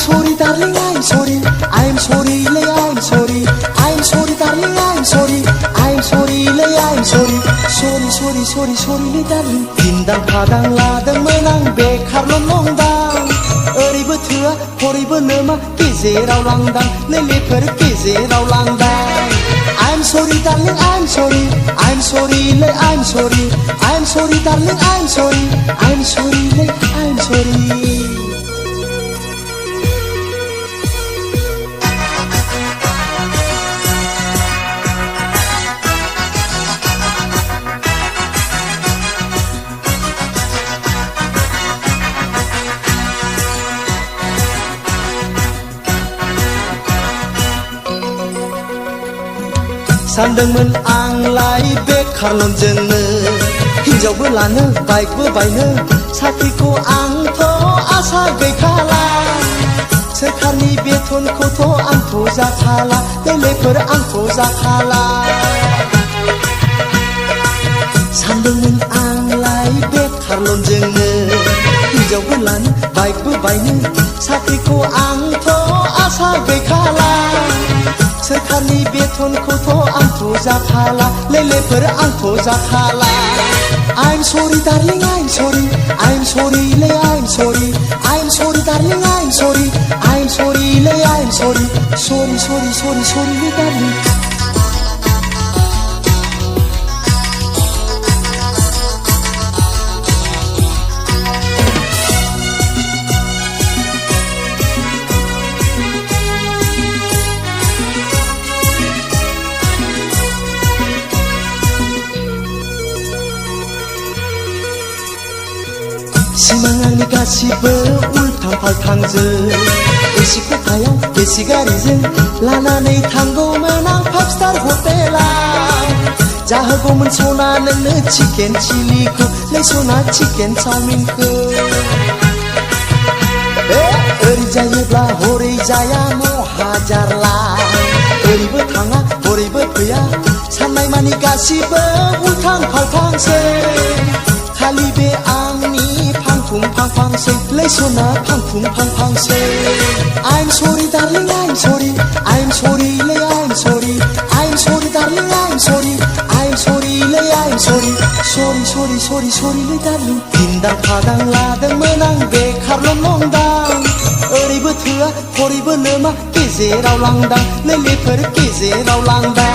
sorry darling I'm sorry I'm sorry lay I'm sorry I'm sorry darling I'm sorry I'm sorry lay I'm sorry sorry sorry sorry sorry lay darling Dindang padang ladang menang bekarल' नंदां ओरैबो थोआ हरैबो नोमा गेजेराव लांदां नैबेफोर गेजेराव लांदां I'm sorry darling I'm sorry I'm sorry lay I'm sorry I'm sorry darling I'm sorry I'm sorry lay I'm sorry सानदोंमोन आंलाय बेखारल'जोंनो हिनजावबो लानो बाइकबो बायनो साख्रिखौ आंथ' आसा गैखाला सोरखारनि बेथनखौथ' आंथ' जाखाला देलेफोर आंथ' जाखाला सानदोंमोन आंलाय बेखारल'जोंनो हिनजावबो लानो बाइकबो बायनो साख्रिखौ आंथ' आसा गैखाला सोरखारनि बेथनखौथ' आंथ' जाखाला लेलेफोर आंथ' जाखाला I'm sorry darling I'm sorry I'm sorry lay I'm sorry I'm sorry darling I'm sorry I'm sorry lay I'm sorry sorry sorry sorry sorry lay darling सिमां आंनि गासिबो उल्थां फाल्थांजों एसि खथायाव एसि गारिजों लानानै थांगौमोन आं 5 स्टार हटेलाव जाहोगौमोन सना नोंनो चिकेन चिलिखौ लै सना चिकेन चाउमिनखौ ओरै जायोब्ला हरै जाया महाजारला ओरैबो थाङा हरैबो फैया साननाय मानि गासिबो उल्थां फाल्थांसै खालि बे आंनि फांफुं फांफांसै लै सना फांफुं फांफांसै I'm sorry darling I'm sorry I'm sorry lay I'm sorry I'm sorry darling I'm sorry I'm sorry lay I'm sorry sorry sorry sorry sorry lay darling Dindang padang लादोंमोन आं बेखारल' नंदां ओरैबो थोआ हरैबो नोमा गेजेराव लांदां नैबेफोर गेजेराव लांदां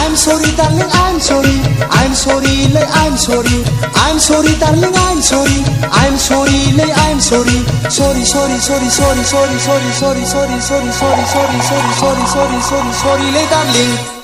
I'm sorry darling I'm sorry I'm sorry lay I'm sorry I'm sorry darling I'm sorry I'm sorry lay I'm sorry sorry sorry sorry sorry sorry sorry sorry sorry sorry sorry sorry sorry sorry sorry sorry lay darling